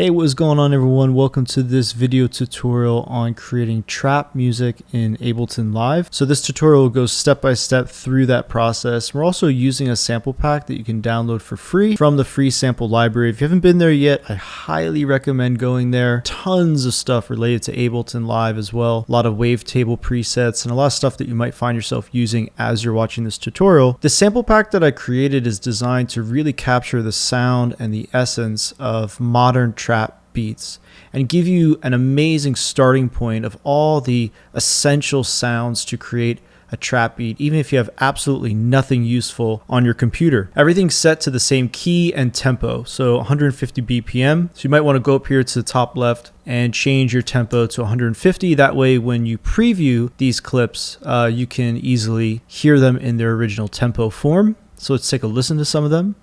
Hey, what's going on everyone? Welcome to this video tutorial on creating trap music in Ableton Live. So this tutorial goes step by step through that process. We're also using a sample pack that you can download for free from the free sample library. If you haven't been there yet, I highly recommend going there. Tons of stuff related to Ableton Live as well. A lot of wavetable presets and a lot of stuff that you might find yourself using as you're watching this tutorial. The sample pack that I created is designed to really capture the sound and the essence of modern trap beats and give you an amazing starting point of all the essential sounds to create a trap beat, even if you have absolutely nothing useful on your computer. Everything's set to the same key and tempo, so 150 BPM. So you might want to go up here to the top left and change your tempo to 150. That way, when you preview these clips, you can easily hear them in their original tempo form. So let's take a listen to some of them.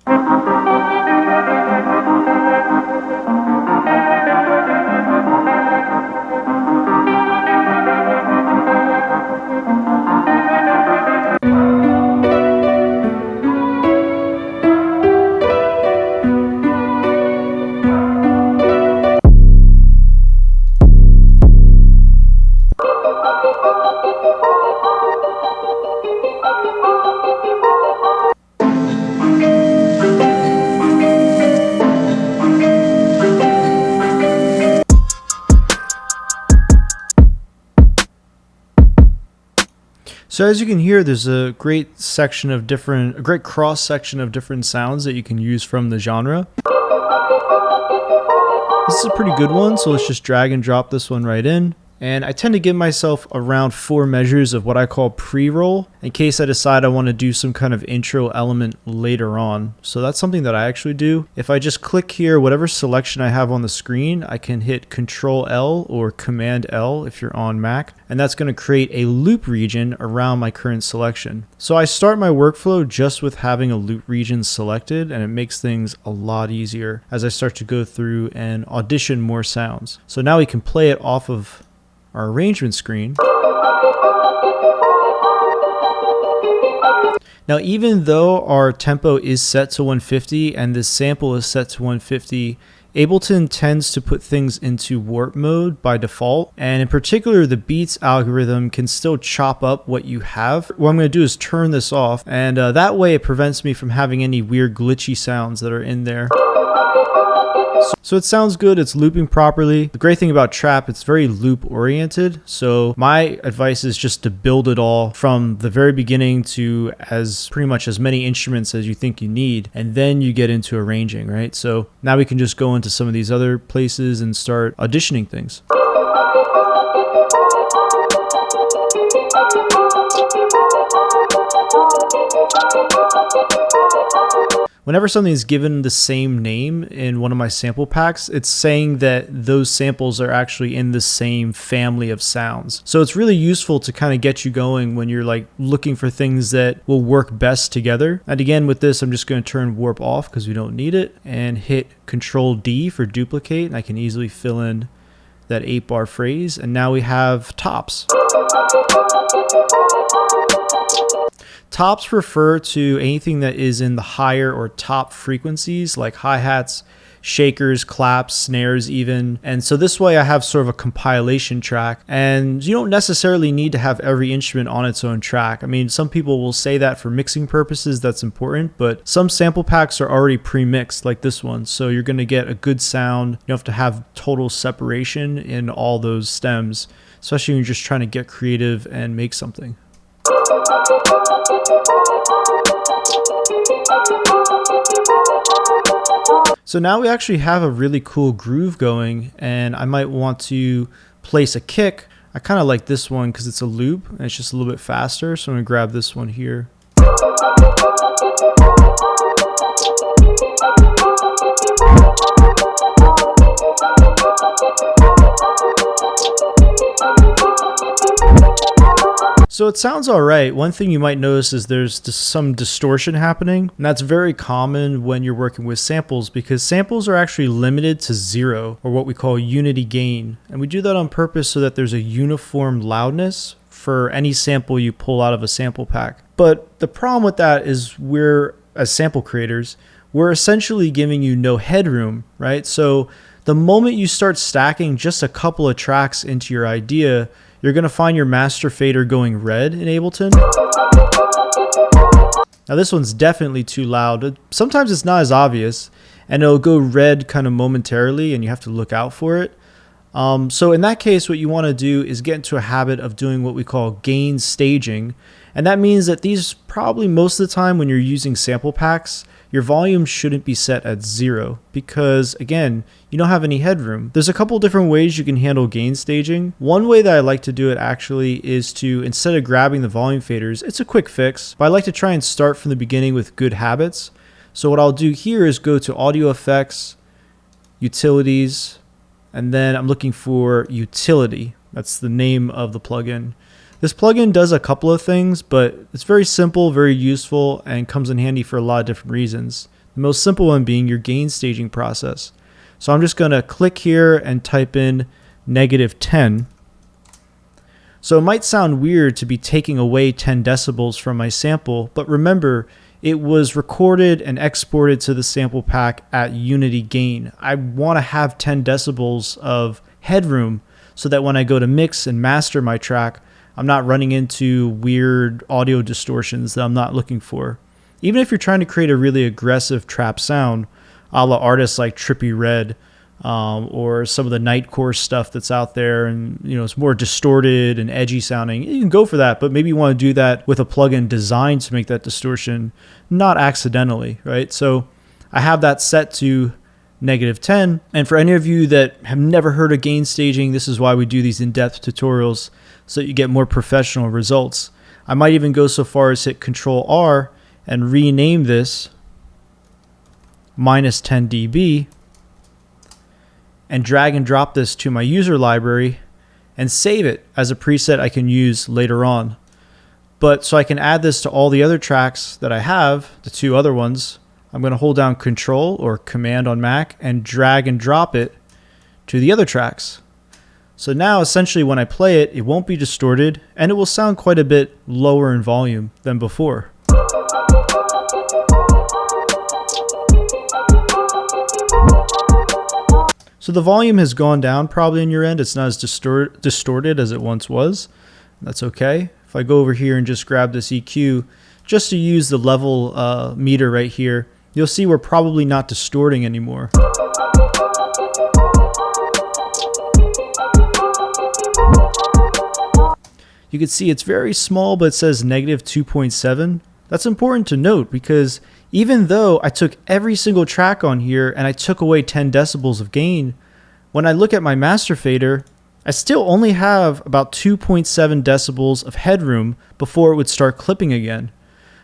So as you can hear, there's a great cross section of different sounds that you can use from the genre. This is a pretty good one, so let's just drag and drop this one right in. And I tend to give myself around 4 measures of what I call pre-roll in case I decide I want to do some kind of intro element later on. So that's something that I actually do. If I just click here, whatever selection I have on the screen, I can hit Control L or Command L if you're on Mac, and that's going to create a loop region around my current selection. So I start my workflow just with having a loop region selected, and it makes things a lot easier as I start to go through and audition more sounds. So now we can play it off of our arrangement screen. Now, even though our tempo is set to 150 and this sample is set to 150, Ableton tends to put things into warp mode by default, and in particular the beats algorithm can still chop up what you have. What I'm going to do is turn this off, and that way it prevents me from having any weird glitchy sounds that are in there. So it sounds good, it's looping properly. The great thing about trap, it's very loop oriented. So my advice is just to build it all from the very beginning to pretty much as many instruments as you think you need. And then you get into arranging, right? So now we can just go into some of these other places and start auditioning things. Whenever something is given the same name in one of my sample packs, it's saying that those samples are actually in the same family of sounds. So it's really useful to kind of get you going when you're like looking for things that will work best together. And again, with this, I'm just going to turn warp off because we don't need it and hit Control D for duplicate. And I can easily fill in that 8-bar phrase. And now we have tops. Tops refer to anything that is in the higher or top frequencies like hi-hats, shakers, claps, snares even. And so this way I have sort of a compilation track, and you don't necessarily need to have every instrument on its own track. I mean, some people will say that for mixing purposes that's important, but some sample packs are already pre-mixed like this one. So you're going to get a good sound. You don't have to have total separation in all those stems, especially when you're just trying to get creative and make something. So now we actually have a really cool groove going, and I might want to place a kick. I kind of like this one because it's a loop and it's just a little bit faster. So I'm going to grab this one here. So it sounds all right. One thing you might notice is there's some distortion happening, and that's very common when you're working with samples because samples are actually limited to 0, or what we call unity gain. And we do that on purpose so that there's a uniform loudness for any sample you pull out of a sample pack. But the problem with that is as sample creators, we're essentially giving you no headroom, right? So The moment you start stacking just a couple of tracks into your idea, you're going to find your master fader going red in Ableton. Now this one's definitely too loud. Sometimes it's not as obvious, and it'll go red kind of momentarily, and you have to look out for it. So in that case, what you want to do is get into a habit of doing what we call gain staging. And that means that these probably most of the time when you're using sample packs, your volume shouldn't be set at 0 because, again, you don't have any headroom. There's a couple different ways you can handle gain staging. One way that I like to do it actually is to, instead of grabbing the volume faders, it's a quick fix, but I like to try and start from the beginning with good habits. So what I'll do here is go to Audio Effects, Utilities, and then I'm looking for Utility. That's the name of the plugin. This plugin does a couple of things, but it's very simple, very useful, and comes in handy for a lot of different reasons. The most simple one being your gain staging process. So I'm just going to click here and type in -10. So it might sound weird to be taking away 10 decibels from my sample, but remember, it was recorded and exported to the sample pack at unity gain. I want to have 10 decibels of headroom so that when I go to mix and master my track, I'm not running into weird audio distortions that I'm not looking for. Even if you're trying to create a really aggressive trap sound, a la artists like Trippie Redd, or some of the Nightcore stuff that's out there, and it's more distorted and edgy sounding, you can go for that, but maybe you want to do that with a plugin designed to make that distortion, not accidentally, right? So I have that set to -10, and for any of you that have never heard of gain staging, this is why we do these in-depth tutorials, so you get more professional results. I might even go so far as hit Control R and rename this -10 dB and drag and drop this to my user library and save it as a preset I can use later on. But so I can add this to all the other tracks that I have, the 2 other ones, I'm going to hold down Control or Command on Mac and drag and drop it to the other tracks. So now essentially when I play it, it won't be distorted and it will sound quite a bit lower in volume than before. So the volume has gone down probably on your end. It's not as distorted as it once was. That's okay. If I go over here and just grab this EQ, just to use the level meter right here, you'll see we're probably not distorting anymore. You can see it's very small, but it says -2.7. That's important to note because even though I took every single track on here and I took away 10 decibels of gain, when I look at my master fader, I still only have about 2.7 decibels of headroom before it would start clipping again.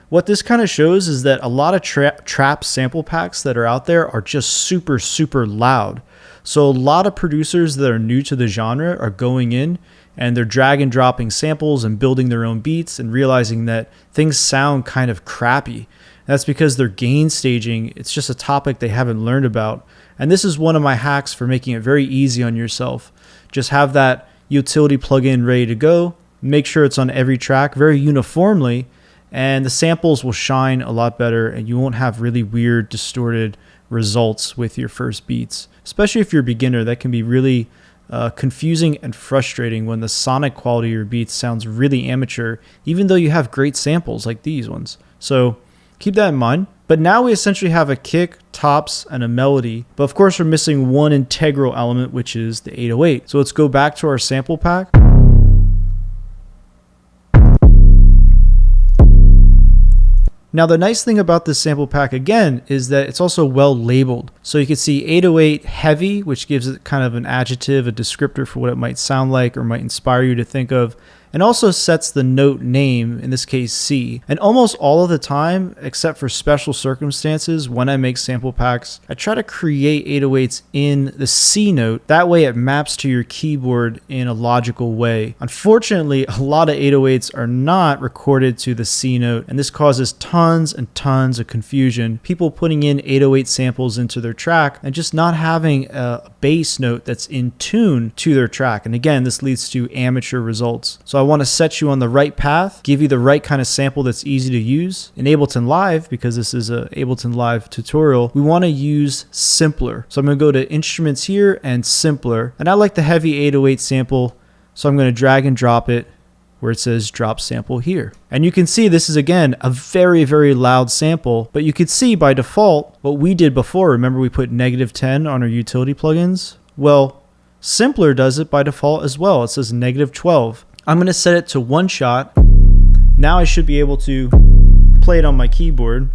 What this kind of shows is that a lot of trap sample packs that are out there are just super, super loud. So a lot of producers that are new to the genre are going in and they're drag and dropping samples and building their own beats and realizing that things sound kind of crappy. That's because they're gain staging. It's just a topic they haven't learned about. And this is one of my hacks for making it very easy on yourself. Just have that utility plugin ready to go. Make sure it's on every track very uniformly, and the samples will shine a lot better and you won't have really weird distorted results with your first beats. Especially if you're a beginner, that can be really confusing and frustrating when the sonic quality of your beats sounds really amateur, even though you have great samples like these ones. So keep that in mind. But now we essentially have a kick, tops, and a melody. But of course we're missing one integral element, which is the 808. So let's go back to our sample pack. Now the nice thing about this sample pack again is that it's also well labeled. So you can see 808 heavy, which gives it kind of an adjective, a descriptor for what it might sound like or might inspire you to think of, and also sets the note name, in this case C. And almost all of the time, except for special circumstances, when I make sample packs, I try to create 808s in the C note. That way it maps to your keyboard in a logical way. Unfortunately, a lot of 808s are not recorded to the C note, and this causes tons and tons of confusion. People putting in 808 samples into their track and just not having a bass note that's in tune to their track. And again, this leads to amateur results. So I want to set you on the right path, give you the right kind of sample that's easy to use. In Ableton Live, because this is a Ableton Live tutorial, we want to use simpler. So I'm going to go to instruments here and simpler. And I like the heavy 808 sample, so I'm going to drag and drop it where it says drop sample here. And you can see this is again a very, very loud sample, but you could see by default what we did before. Remember we put -10 on our utility plugins? Well, simpler does it by default as well. It says -12. I'm going to set it to one shot. Now I should be able to play it on my keyboard.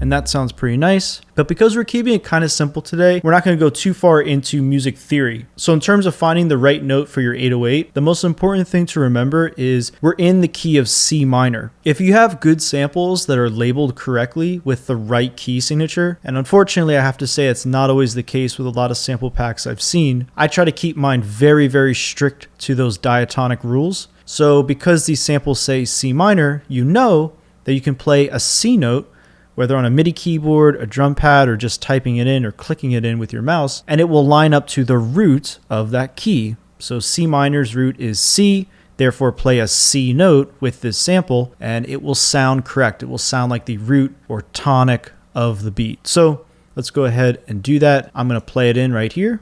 And that sounds pretty nice. But because we're keeping it kind of simple today, we're not going to go too far into music theory. So in terms of finding the right note for your 808, the most important thing to remember is we're in the key of C minor. If you have good samples that are labeled correctly with the right key signature, and unfortunately I have to say it's not always the case with a lot of sample packs I've seen, I try to keep mine very, very strict to those diatonic rules. So because these samples say C minor, you know that you can play a C note, whether on a MIDI keyboard, a drum pad, or just typing it in or clicking it in with your mouse, and it will line up to the root of that key. So C minor's root is C, therefore play a C note with this sample, and it will sound correct. It will sound like the root or tonic of the beat. So let's go ahead and do that. I'm going to play it in right here.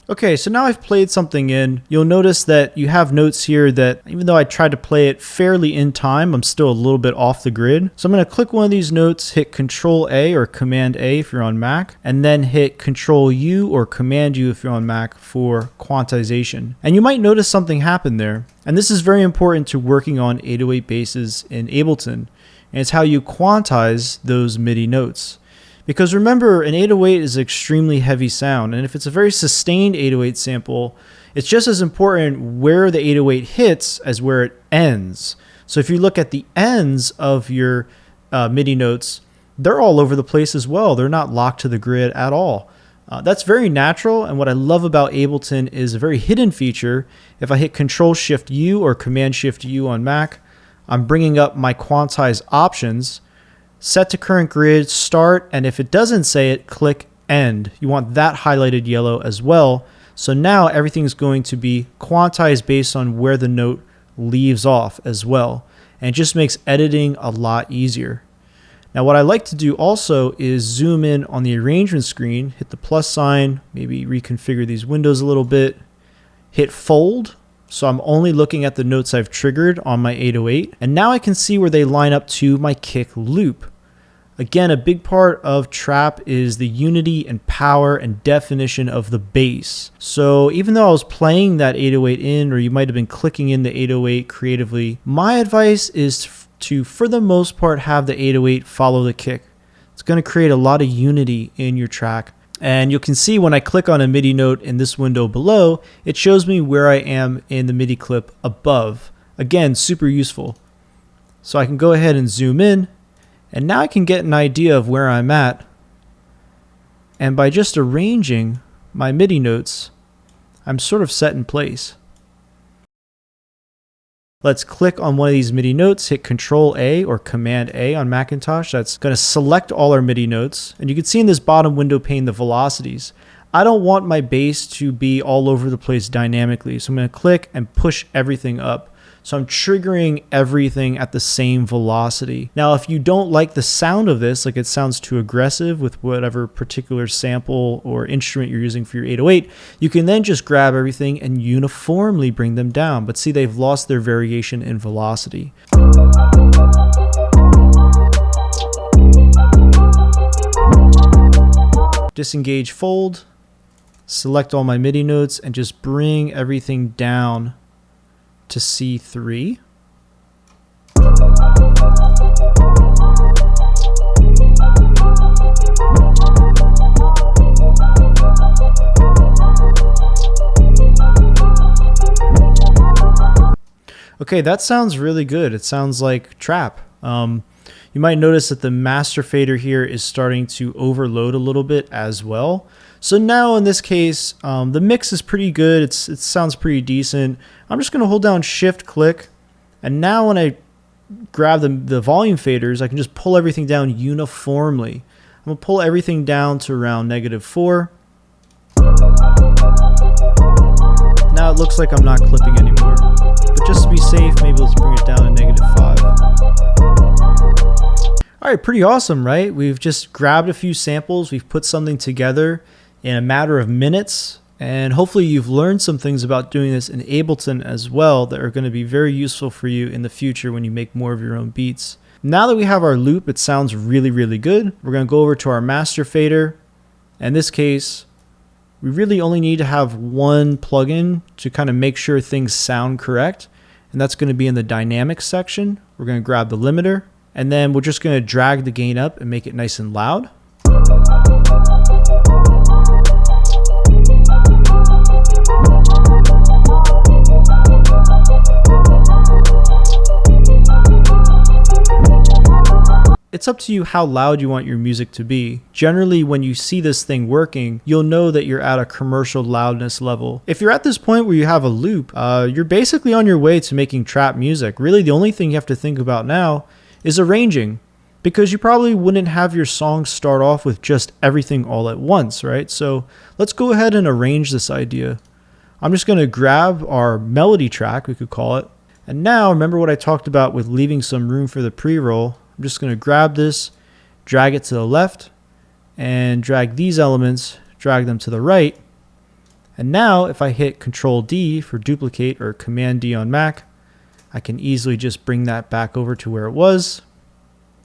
Okay, so now I've played something in. You'll notice that you have notes here that even though I tried to play it fairly in time, I'm still a little bit off the grid. So I'm going to click one of these notes, hit Control A or Command A if you're on Mac, and then hit Control U or Command U if you're on Mac for quantization. And you might notice something happen there. And this is very important to working on 808 basses in Ableton. And it's how you quantize those MIDI notes. Because remember, an 808 is an extremely heavy sound, and if it's a very sustained 808 sample, it's just as important where the 808 hits as where it ends. So if you look at the ends of your MIDI notes, they're all over the place as well. They're not locked to the grid at all. That's very natural, and what I love about Ableton is a very hidden feature. If I hit Control-Shift-U or Command-Shift-U on Mac, I'm bringing up my quantize options. Set to current grid, start, and if it doesn't say it, click end. You want that highlighted yellow as well. So now everything's going to be quantized based on where the note leaves off as well. And it just makes editing a lot easier. Now what I like to do also is zoom in on the arrangement screen, hit the plus sign, maybe reconfigure these windows a little bit, hit fold. So I'm only looking at the notes I've triggered on my 808. And now I can see where they line up to my kick loop. Again, a big part of trap is the unity and power and definition of the bass. So even though I was playing that 808 in, or you might have been clicking in the 808 creatively, my advice is to, for the most part, have the 808 follow the kick. It's going to create a lot of unity in your track. And you can see when I click on a MIDI note in this window below, it shows me where I am in the MIDI clip above. Again, super useful. So I can go ahead and zoom in, and now I can get an idea of where I'm at. And by just arranging my MIDI notes, I'm sort of set in place. Let's click on one of these MIDI notes, hit Control A or Command A on Macintosh. That's going to select all our MIDI notes. And you can see in this bottom window pane the velocities. I don't want my bass to be all over the place dynamically. So I'm going to click and push everything up. So I'm triggering everything at the same velocity. Now, if you don't like the sound of this, like it sounds too aggressive with whatever particular sample or instrument you're using for your 808, you can then just grab everything and uniformly bring them down. But see, they've lost their variation in velocity. Disengage fold, select all my MIDI notes, and just bring everything down to C3. Okay, that sounds really good. It sounds like trap. You might notice that the master fader here is starting to overload a little bit as well. So now in this case, the mix is pretty good. It sounds pretty decent. I'm just going to hold down shift click. And now when I grab the volume faders, I can just pull everything down uniformly. I'm going to pull everything down to around -4. Now it looks like I'm not clipping anymore. But just to be safe, maybe let's bring it down to -5. All right, pretty awesome, right? We've just grabbed a few samples. We've put something together in a matter of minutes. And hopefully you've learned some things about doing this in Ableton as well that are going to be very useful for you in the future when you make more of your own beats. Now that we have our loop, it sounds really, really good. We're going to go over to our master fader. In this case, we really only need to have one plugin to kind of make sure things sound correct. And that's going to be in the dynamics section. We're going to grab the limiter, and then we're just going to drag the gain up and make it nice and loud. It's up to you how loud you want your music to be. Generally, when you see this thing working, you'll know that you're at a commercial loudness level. If you're at this point where you have a loop, you're basically on your way to making trap music. Really, the only thing you have to think about now is arranging, because you probably wouldn't have your song start off with just everything all at once, right? So let's go ahead and arrange this idea. I'm just going to grab our melody track, we could call it. And now, remember what I talked about with leaving some room for the pre-roll. I'm just going to grab this, drag it to the left, and drag these elements, drag them to the right. And now if I hit Control D for duplicate or Command D on Mac, I can easily just bring that back over to where it was.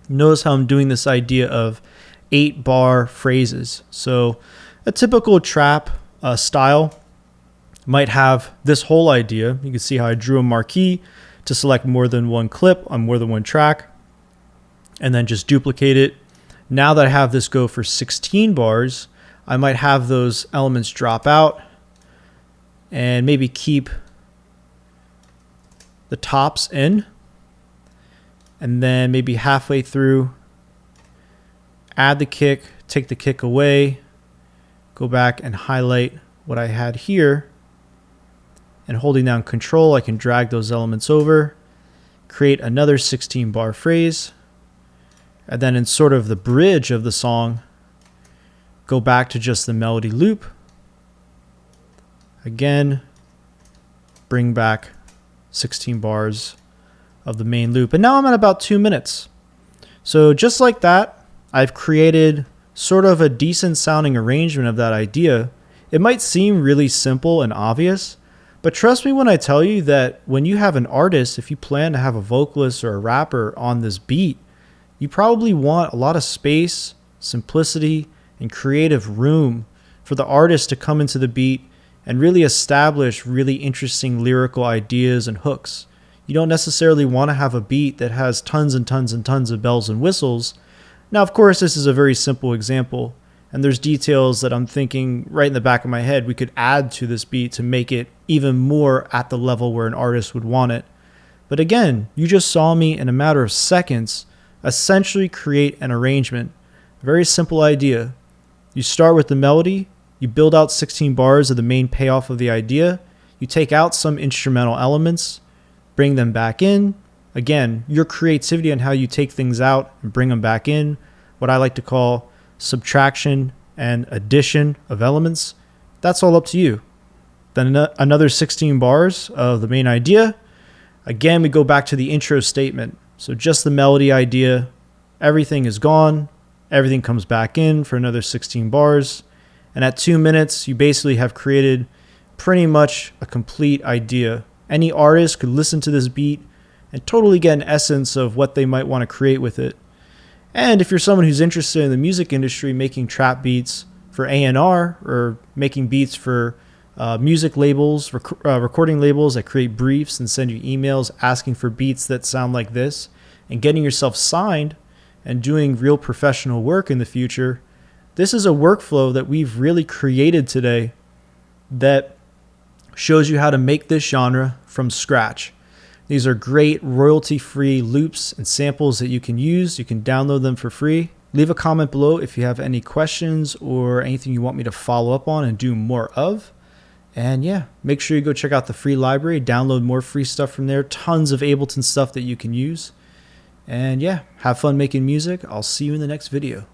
Notice how I'm doing this idea of 8-bar phrases. So a typical trap style might have this whole idea. You can see how I drew a marquee to select more than one clip on more than one track, and then just duplicate it. Now that I have this go for 16 bars, I might have those elements drop out and maybe keep the tops in, and then maybe halfway through add the kick, take the kick away, go back and highlight what I had here, and holding down Control, I can drag those elements over, create another 16-bar phrase, and then in sort of the bridge of the song, go back to just the melody loop. Again, bring back 16 bars of the main loop. And now I'm at about 2 minutes. So just like that, I've created sort of a decent sounding arrangement of that idea. It might seem really simple and obvious, but trust me when I tell you that when you have an artist, if you plan to have a vocalist or a rapper on this beat, you probably want a lot of space, simplicity, and creative room for the artist to come into the beat and really establish really interesting lyrical ideas and hooks. You don't necessarily want to have a beat that has tons and tons and tons of bells and whistles. Now, of course, this is a very simple example, and there's details that I'm thinking right in the back of my head we could add to this beat to make it even more at the level where an artist would want it. But again, you just saw me in a matter of seconds essentially create an arrangement. A very simple idea. You start with the melody, you build out 16 bars of the main payoff of the idea, you take out some instrumental elements, bring them back in. Again, your creativity on how you take things out and bring them back in, what I like to call subtraction and addition of elements, that's all up to you. Then another 16 bars of the main idea. Again, we go back to the intro statement. So just the melody idea, everything is gone, everything comes back in for another 16 bars. And at 2 minutes, you basically have created pretty much a complete idea. Any artist could listen to this beat and totally get an essence of what they might want to create with it. And if you're someone who's interested in the music industry, making trap beats for A&R or making beats for music labels, recording labels that create briefs and send you emails asking for beats that sound like this, and getting yourself signed and doing real professional work in the future, this is a workflow that we've really created today that shows you how to make this genre from scratch. These are great royalty-free loops and samples that you can use. You can download them for free. Leave a comment below if you have any questions or anything you want me to follow up on and do more of. And yeah, make sure you go check out the free library, download more free stuff from there, tons of Ableton stuff that you can use. And yeah, have fun making music. I'll see you in the next video.